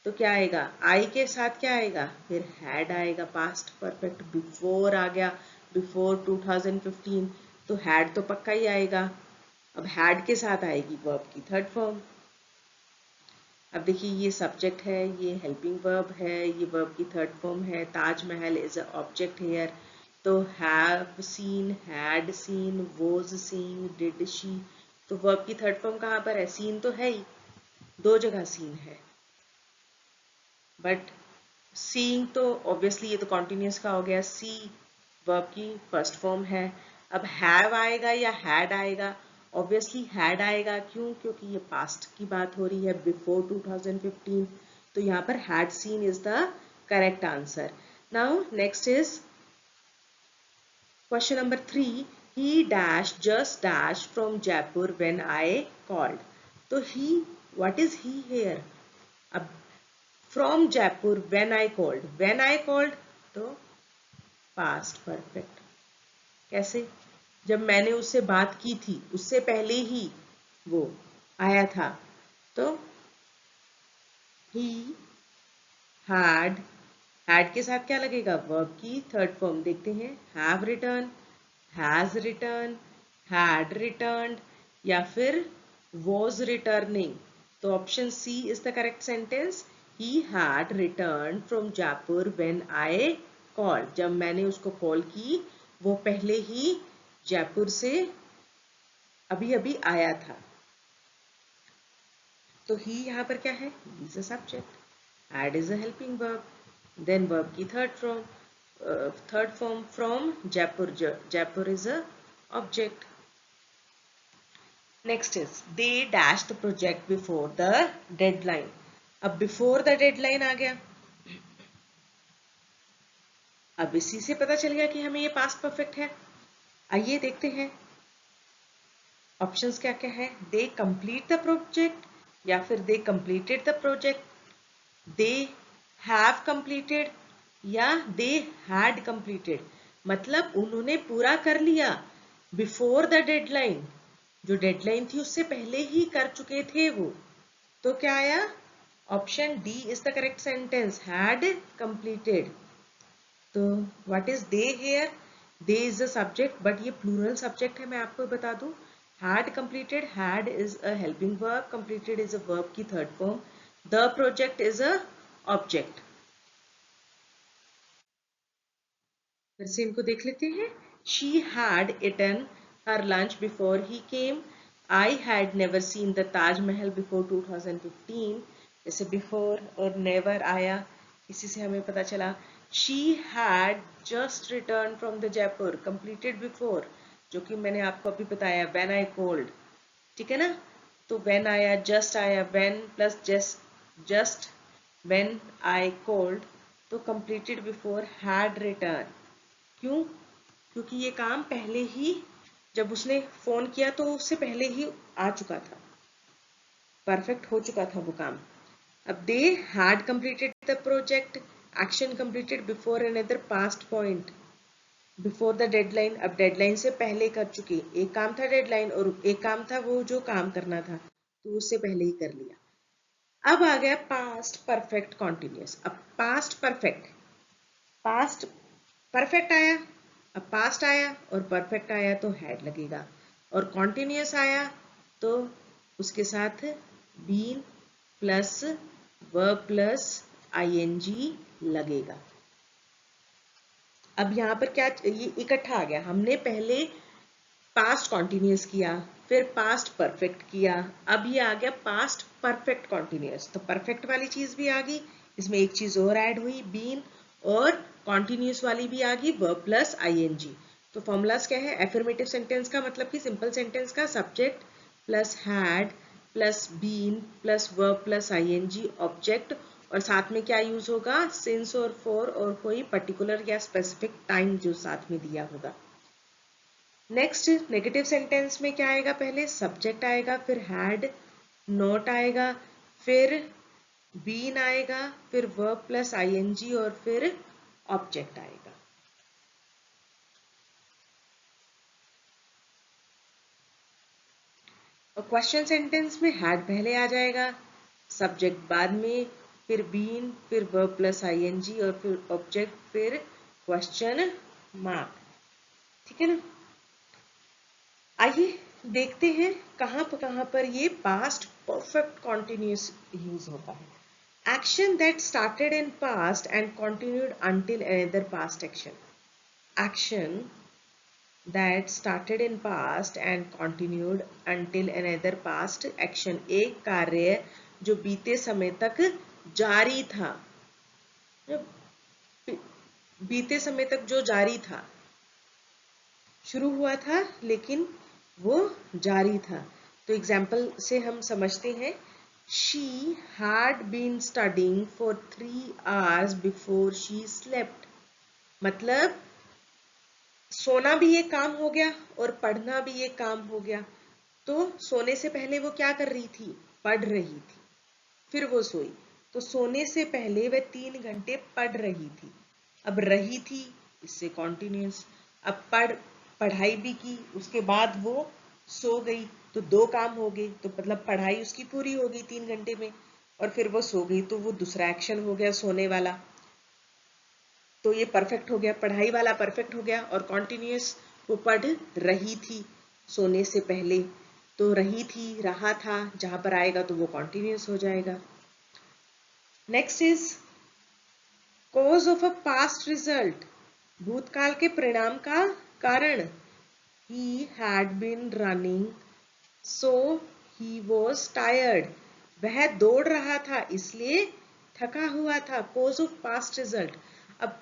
तो क्या आएगा? आई के साथ क्या आएगा? फिर हैड आएगा. पास्ट परफेक्ट बिफोर आ गया, बिफोर 2015, तो हैड तो पक्का ही आएगा. अब हैड के साथ आएगी वर्ब की थर्ड फॉर्म. अब देखिए ये सब्जेक्ट है, ये हेल्पिंग वर्ब है, ये वर्ब की थर्ड फॉर्म है. Taj Mahal is a object here. तो have seen, had seen, was seen, did she. तो वर्ब की थर्ड फॉर्म कहाँ पर है? सीन तो है ही, दो जगह सीन है. बट सीइंग तो ऑब्वियसली ये तो कॉन्टिन्यूस का हो गया. सी वर्ब की फर्स्ट फॉर्म है. अब हैव आएगा या हैड आएगा? ऑब्वियसली हैड आएगा. क्यों? क्योंकि ये पास्ट की बात हो रही है, बिफोर 2015. तो यहाँ पर had seen is the correct answer. Now next is question number 3. He dash just dash from Jaipur when I called. तो he, what is he here? अब from Jaipur when I called. When I called तो past perfect. कैसे? जब मैंने उससे बात की थी, उससे पहले ही वो आया था. तो he had के साथ क्या लगेगा? वर्ब की थर्ड फॉर्म. देखते हैं. have returned, has returned, had returned या फिर was returning. तो option C is the correct sentence. He had returned from Jaipur when I called. जब मैंने उसको कॉल की, वो पहले ही जयपुर से अभी अभी आया था. तो ही यहाँ पर क्या है? Is a subject. had is a helping verb. Then verb की third form from Jaipur. Jaipur is a object. Next is they dash the project before the deadline. अब before the deadline आ गया. अब इसी से पता चल गया कि हमें ये पास्ट परफेक्ट है. आइए देखते हैं ऑप्शंस क्या क्या है. दे कंप्लीट द प्रोजेक्ट या फिर दे completed the project, they have completed या दे हैड कंप्लीटेड. मतलब उन्होंने पूरा कर लिया बिफोर द डेडलाइन. जो डेडलाइन थी उससे पहले ही कर चुके थे वो. तो क्या आया? Option D is the correct sentence, had completed. तो what is they here? They is a subject, but ये प्लूरल सब्जेक्ट है, मैं आपको बता दूं. had completed, had is a helping verb, completed is a verb की third form, the project is a object. फिर से इनको देख लेते हैं. she had eaten her lunch before he came. I had never seen the Taj Mahal before 2015. जैसे before और never आया, इसी से हमें पता चला. she had just returned from the Jaipur, completed before, जो कि मैंने आपको अभी बताया, when I called. ठीक है ना? तो when आया, just आया, when plus just when I called, तो completed before had returned. क्यों? क्योंकि ये काम पहले ही, जब उसने फोन किया तो उससे पहले ही आ चुका था, परफेक्ट हो चुका था वो काम. अब they had completed the project, action completed before another past point, before the deadline. अब डेडलाइन से पहले कर चुके. एक काम था डेडलाइन और एक काम था वो जो काम करना था, तो उससे पहले ही कर लिया. अब आ गया पास्ट परफेक्ट कॉन्टिन्यूस. अब पास्ट परफेक्ट आया. अब पास्ट आया और परफेक्ट आया तो हैड लगेगा, और कॉन्टिन्यूस आया तो उसके साथ been plus verb plus ING लगेगा. अब यहाँ पर क्या, ये इकट्ठा आ गया. हमने पहले पास्ट कॉन्टिन्यूस किया, फिर पास्ट परफेक्ट किया, अब ये आ गया पास्ट परफेक्ट कॉन्टिन्यूस. तो परफेक्ट वाली चीज भी आ गई, इसमें एक चीज और ऐड हुई, बीन, और कॉन्टिन्यूस वाली भी आ गई, वर्ब प्लस आईएनजी। तो फॉर्मूलाज क्या है? एफर्मेटिव सेंटेंस का मतलब कि सिंपल सेंटेंस का subject plus had plus been plus verb plus ING object, और साथ में क्या यूज होगा? सिंस और फॉर, और कोई पर्टिकुलर या स्पेसिफिक टाइम जो साथ में दिया होगा। नेक्स्ट नेगेटिव सेंटेंस में क्या आएगा? पहले सब्जेक्ट आएगा, फिर हैड, नॉट आएगा, फिर बीन आएगा, फिर वर्ब प्लस आईएनजी, और फिर ऑब्जेक्ट आएगा। और क्वेश्चन सेंटेंस में हैड पहले आ जाएगा, सब्जेक्ट बाद में, फिर बीन, फिर वर्ब प्लस आईएनजी, और फिर ऑब्जेक्ट, फिर क्वेश्चन मार्क। ठीक है ना? आइए देखते हैं कहां पर ये पास्ट परफेक्ट कॉन्टिन्यूस यूज होता है। Action that started in past and continued until another past action. Action that started in past and continued until another past action. एक कार्य जो बीते समय तक जारी था, बीते समय तक जो जारी था, शुरू हुआ था लेकिन वो जारी था। तो एग्जाम्पल से हम समझते हैं, She had been studying for 3 hours before she slept. मतलब सोना भी एक काम हो गया और पढ़ना भी एक काम हो गया। तो सोने से पहले वो क्या कर रही थी? पढ़ रही थी। फिर वो सोई, तो सोने से पहले वह 3 घंटे पढ़ रही थी। अब रही थी, इससे कॉन्टिन्यूस। अब पढ़ाई भी की, उसके बाद वो सो गई, तो 2 काम हो गए। तो मतलब पढ़ाई उसकी पूरी हो गई 3 घंटे में, और फिर वो सो गई, तो वो दूसरा एक्शन हो गया सोने वाला। तो ये परफेक्ट हो गया, पढ़ाई वाला परफेक्ट हो गया। और कॉन्टिन्यूस, वो पढ़ रही थी सोने से पहले, तो रही थी, रहा था, जहां पर आएगा तो वो कॉन्टिन्यूस हो जाएगा। Next is cause of a past result, भूतकाल के परिणाम का कारण। He had been running, so he was tired. वह दौड़ रहा था इसलिए थका हुआ था। कॉज ऑफ पास्ट रिजल्ट, अब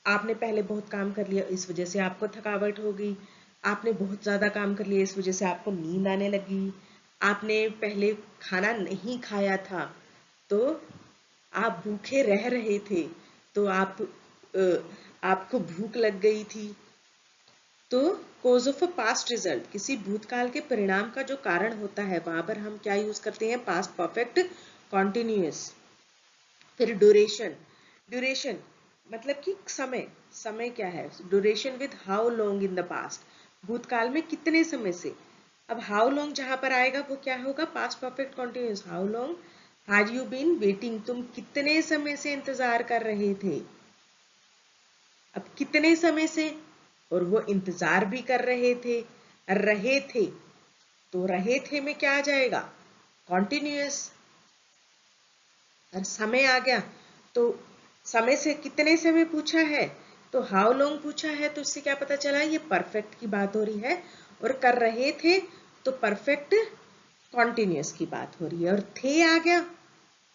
आपने पहले बहुत काम कर लिया, इस वजह से आपको थकावट हो गई। आपने बहुत ज्यादा काम कर लिया, इस वजह से आपको नींद आने लगी। आपने पहले खाना नहीं खाया था, तो आप भूखे रह रहे थे, तो आपको भूख लग गई थी। तो cause of a past result, किसी भूतकाल के परिणाम का जो कारण होता है, वहां पर हम क्या यूज करते हैं? Past perfect continuous. फिर ड्यूरेशन, ड्यूरेशन मतलब कि समय, समय क्या है? Duration with how long in the past, भूतकाल में कितने समय से। अब हाउ लॉन्ग जहां पर आएगा वो क्या होगा? Past perfect continuous. How long had you been waiting, तुम कितने समय से इंतजार कर रहे थे। अब कितने समय से, और वो इंतजार भी कर रहे थे, तो रहे थे में क्या आ जाएगा? कॉन्टिन्यूअस। और समय आ गया, तो समय से कितने समय पूछा है, तो हाउ लॉन्ग पूछा है, तो इससे क्या पता चला? ये परफेक्ट की बात हो रही है। और कर रहे थे, तो परफेक्ट कॉन्टिन्यूअस की बात हो रही है। और थे आ गया,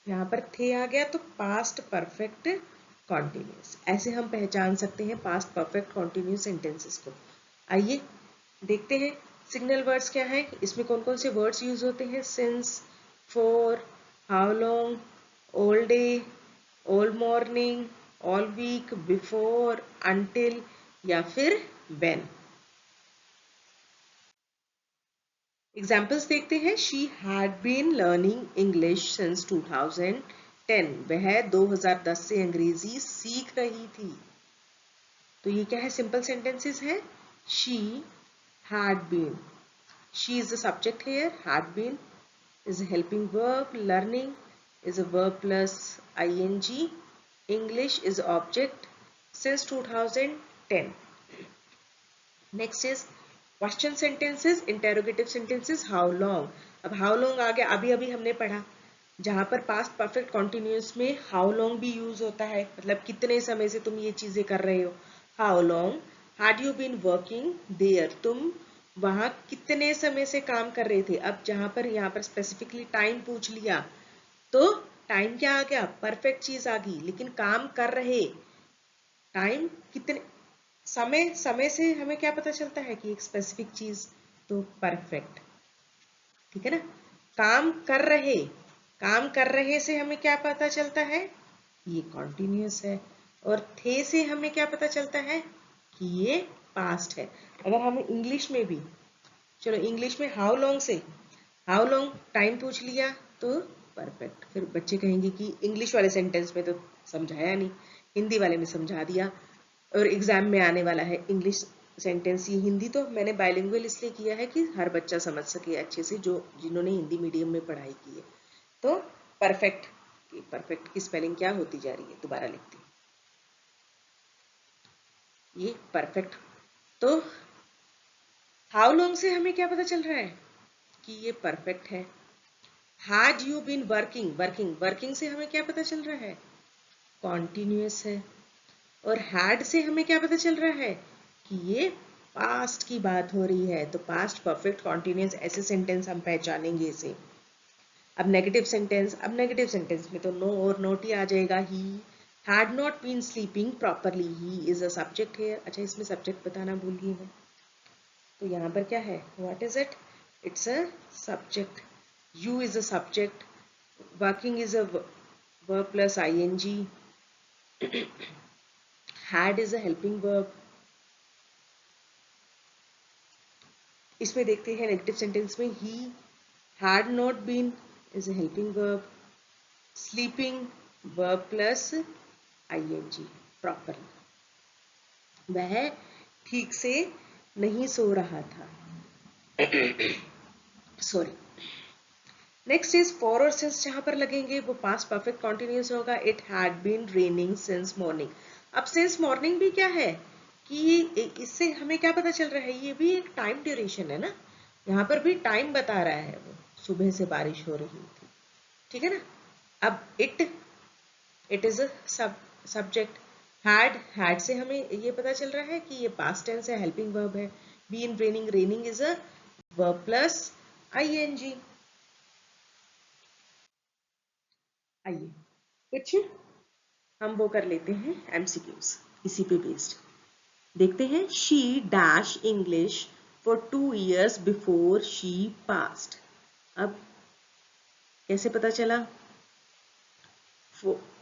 यहाँ पर थे आ गया, तो पास्ट परफेक्ट कॉन्टिन्यूस। ऐसे हम पहचान सकते हैं पास्ट परफेक्ट कॉन्टिन्यूस सेंटेंसेस को। आइए देखते हैं सिग्नल वर्ड्स क्या है, इसमें कौन कौन से वर्ड्स यूज होते हैं। Since, for, how long, all day, all morning, all week, before, until, या फिर व्हेन। एग्जाम्पल्स देखते हैं। She had been learning English since 2010, वह 2010 से अंग्रेजी सीख रही थी। तो ये क्या है? सिंपल सेंटेंसेस है। She had been, she is the subject here, had been is a helping verb, learning is a verb plus ing, English is object, since 2010. Next is question sentences, interrogative sentences. How long, अब हाउ लॉन्ग आ गया, अभी अभी हमने पढ़ा, जहां पर पास्ट परफेक्ट कॉन्टिन्यूअस में हाउ लॉन्ग भी यूज होता है, मतलब कितने समय से तुम ये चीजें कर रहे हो। How long had you been working there, तुम वहां कितने समय से काम कर रहे थे। अब जहां पर यहाँ पर स्पेसिफिकली टाइम पूछ लिया, तो टाइम क्या आ गया, परफेक्ट चीज आ गई, लेकिन काम कर रहे, टाइम कितने समय, समय से हमें क्या पता चलता है कि एक स्पेसिफिक चीज, तो परफेक्ट, ठीक है ना। काम कर रहे, काम कर रहे से हमें क्या पता चलता है, ये कॉन्टिन्यूस है। और थे से हमें क्या पता चलता है कि ये पास्ट है। अगर हम इंग्लिश में भी, चलो इंग्लिश में हाउ लॉन्ग से, हाउ लॉन्ग टाइम पूछ लिया तो परफेक्ट, फिर बच्चे कहेंगे कि इंग्लिश वाले सेंटेंस में तो समझाया नहीं, हिंदी वाले में समझा दिया, और एग्जाम में आने वाला है इंग्लिश सेंटेंस। ये हिंदी तो मैंने बाइलिंगुअल इसलिए किया है कि हर बच्चा समझ सके अच्छे से, जो जिन्होंने हिंदी मीडियम में पढ़ाई की है। तो परफेक्ट, परफेक्ट की स्पेलिंग क्या होती जा रही है, दोबारा लिखती हूँ, ये परफेक्ट। तो हाउ लॉन्ग से हमें क्या पता चल रहा है कि ये परफेक्ट है। Had you been working, working, working से हमें क्या पता चल रहा है, कॉन्टिन्यूस है। और हैड से हमें क्या पता चल रहा है कि ये पास्ट की बात हो रही है। तो पास्ट परफेक्ट कॉन्टिन्यूस ऐसे सेंटेंस हम पहचानेंगे इसे। अब नेगेटिव सेंटेंस, अब नेगेटिव सेंटेंस में तो नो और नोट ही आ जाएगा। He had not been sleeping properly, he is a subject है। अच्छा, इसमें सब्जेक्ट बताना भूल गई मैं, तो यहाँ पर क्या है, what is it, it's a subject, you is a subject, working is a verb plus ing, had is a helping verb। इसमें देखते हैं नेगेटिव सेंटेंस में, he had not been is a helping verb, sleeping verb plus ing, properly, वह ठीक से नहीं सो रहा था, सॉरी। नेक्स्ट इज फॉर और सिंस, जहां पर लगेंगे वो पास्ट परफेक्ट कॉन्टिन्यूस होगा। It had been raining since morning. अब सिंस मॉर्निंग भी क्या है कि इससे हमें क्या पता चल रहा है, ये भी एक टाइम ड्यूरेशन है ना, यहाँ पर भी टाइम बता रहा है, वो सुबह से बारिश हो रही थी, ठीक है ना। अब it is a subject, had से हमें ये पता चल रहा है कि ये पास्ट टेंस है, हेल्पिंग वर्ब है। Been raining, raining is a verb plus ING. आइए कुछ हम वो कर लेते हैं एमसीक्यूज इसी पे बेस्ड। देखते हैं, she dash English for 2 years before she past. अब कैसे पता चला,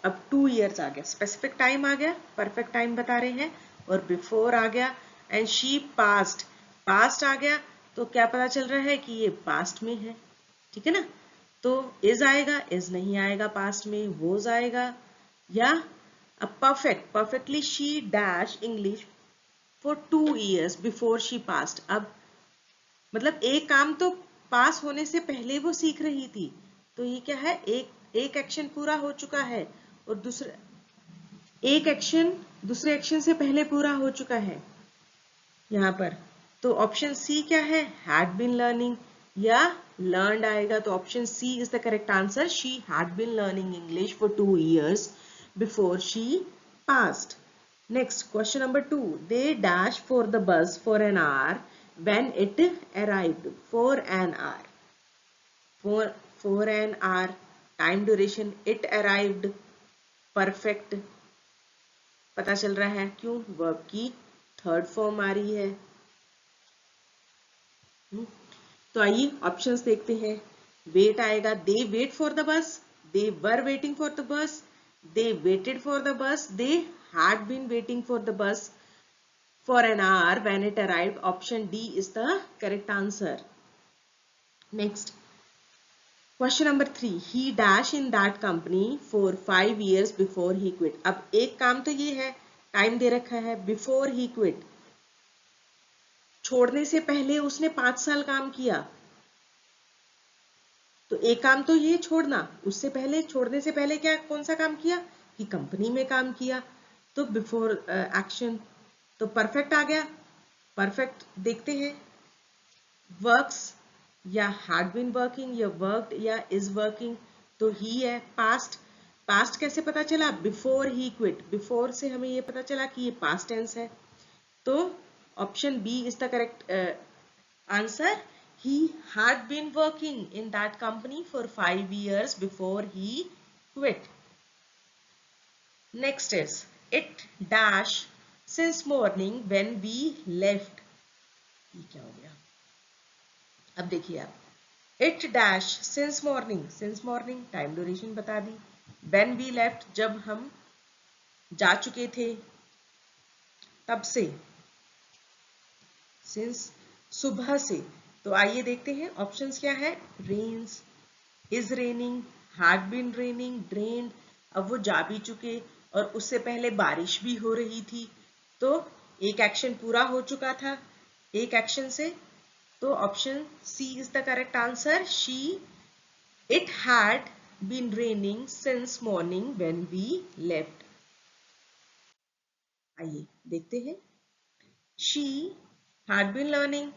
अब 2 years आ गया, स्पेसिफिक टाइम आ गया, परफेक्ट टाइम बता रहे हैं, और बिफोर आ गया, एंड शी पास्ट, पास्ट आ गया, तो क्या पता चल रहा है कि ये पास्ट में है, ठीक है ना। तो इज आएगा, इज नहीं आएगा पास्ट में, वोज आएगा, या अब perfect, perfectly she dash English for 2 years before she past. अब मतलब एक काम तो पास होने से पहले वो सीख रही थी, तो ये क्या है, एक एक्शन पूरा हो चुका है, और दूसरा एक एक्शन दूसरे एक्शन से पहले पूरा हो चुका है यहाँ पर। तो ऑप्शन सी क्या है, हैड बीन लर्निंग, या लर्नड आएगा, तो option C is the correct answer. She had been learning English for 2 years before she passed. Next question number 2, they dash for the bus for an hour when it arrived, for an hour, for an hour, time duration, it arrived, perfect पता चल रहा है, क्यों, वर्ब की थर्ड फॉर्म आ रही है। तो आइए ऑप्शंस देखते हैं। वेट आएगा, दे wait for the bus, they were waiting for the bus, they waited for the bus, they had been waiting for the bus for an hour when it arrived. Option D is the correct answer. Next, question number 3, he dash in that company for 5 years before he quit. अब एक काम तो ये है, टाइम दे रखा है before he quit, छोड़ने से पहले उसने 5 साल काम किया, तो एक काम तो ये छोड़ना, उससे पहले, छोड़ने से पहले क्या, कौन सा काम किया, कि कंपनी में काम किया, तो बिफोर एक्शन, तो परफेक्ट आ गया। परफेक्ट देखते हैं, वर्क्स या हैड बीन वर्किंग या वर्कड या इज वर्किंग, तो ही है, पास्ट, पास्ट कैसे पता चला, बिफोर ही क्विट, बिफोर से हमें ये पता चला कि ये पास्ट टेंस है, तो option B is the correct answer. he had been working in that company for 5 years before he quit. Next is it dash since morning when we left. ये क्या हो गया? अब देखिए आप, it dash since morning time duration बता दी, व्हेन वी लेफ्ट जब हम जा चुके थे तब से, सिंस सुबह से। तो आइए देखते हैं ऑप्शंस क्या है। Rains, is raining, had been raining, rained. अब वो जा भी चुके और उससे पहले बारिश भी हो रही थी, तो एक एक्शन पूरा हो चुका था एक एक्शन से। तो option C is the correct answer. She it had been raining since morning when we left. आइए देखते हैं। शी हैड बीन लर्निंग,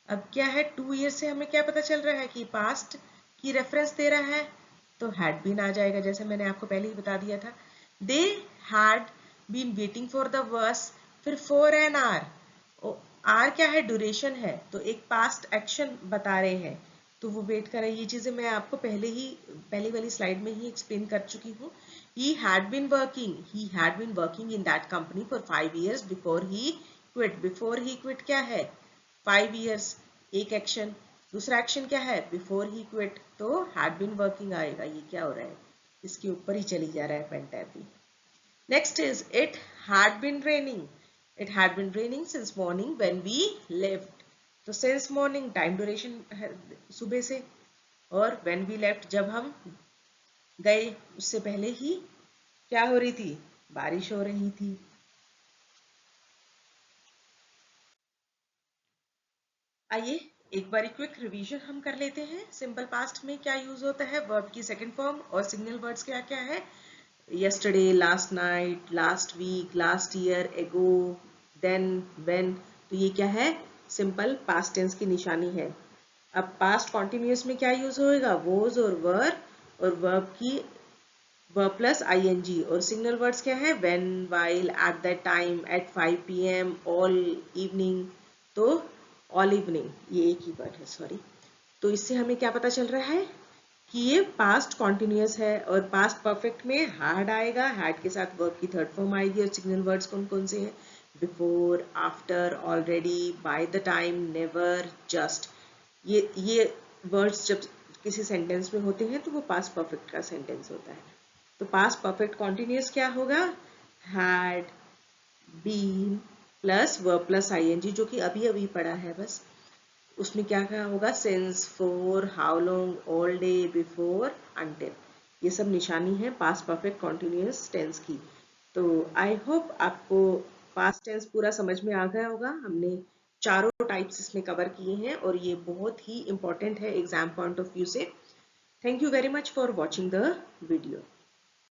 अब क्या है, 2 ईयर से हमें क्या पता चल रहा है कि पास्ट की रेफरेंस दे रहा है, तो हैड बीन आ जाएगा, जैसे मैंने आपको पहले ही बता दिया था। They had been waiting for the bus, फिर फॉर एन आवर, आर क्या है, ड्यूरेशन है, तो एक पास्ट एक्शन बता रहे हैं, तो वो वेट कर रहे हैं। ये चीजें मैं आपको पहली वाली स्लाइड में ही एक्सप्लेन कर चुकी हूँ। he had been working in that company for 5 years before he quit. before he quit क्या है, 5 years, एक एक्शन। दूसरा एक्शन क्या है, before he quit, तो had been working आएगा। ये क्या हो रहा है, इसके ऊपर ही चली जा रहा है पेन टैब भी। Next is it had been raining, it had been raining since morning when we left। तो since morning टाइम ड्यूरेशन है सुबह से, और when we left जब हम गए उससे पहले ही क्या हो रही थी, बारिश हो रही थी। आइए एक बार क्विक रिवीजन हम कर लेते हैं। सिंपल पास्ट में क्या यूज होता है, वर्ब की सेकंड फॉर्म, और सिग्नल वर्ड्स क्या क्या है, yesterday, last night, last week, last year, ago, then, when. तो ये क्या है, सिंपल पास्ट टेंस की निशानी है। अब पास्ट कॉन्टिन्यूअस में क्या यूज होएगा, वोज और वर, और वर्ब की वर्ब प्लस आईएनजी, और सिग्नल वर्ड्स क्या है, when, while, at that time, at 5 PM, all evening. तो ऑल इवनिंग ये एक ही वर्ड है, सॉरी। तो इससे हमें क्या पता चल रहा है कि ये पास्ट कॉन्टिन्यूअस है, और पास्ट परफेक्ट में हैड आएगा, हैड के साथ वर्ब की थर्ड फॉर्म आएगी, और सिग्नल वर्ड्स कौन कौन से हैं, before, after, already, by the time, never, just. ये वर्ड्स जब किसी सेंटेंस में होते हैं तो वो पास्ट परफेक्ट का सेंटेंस होता है। तो पास्ट परफेक्ट कॉन्टिन्यूअस क्या होगा, had been plus verb plus ING, जो कि अभी अभी पढ़ा है बस। उसमें क्या क्या होगा, since, for, how long, all day, before, until. ये सब निशानी है पास्ट परफेक्ट कॉन्टिन्यूअस टेंस की। तो आई होप आपको पास्ट टेंस पूरा समझ में आ गया होगा। हमने चारों टाइप्स इसमें कवर किए हैं, और ये बहुत ही इंपॉर्टेंट है एग्जाम पॉइंट ऑफ व्यू से। Thank you very much for watching the video.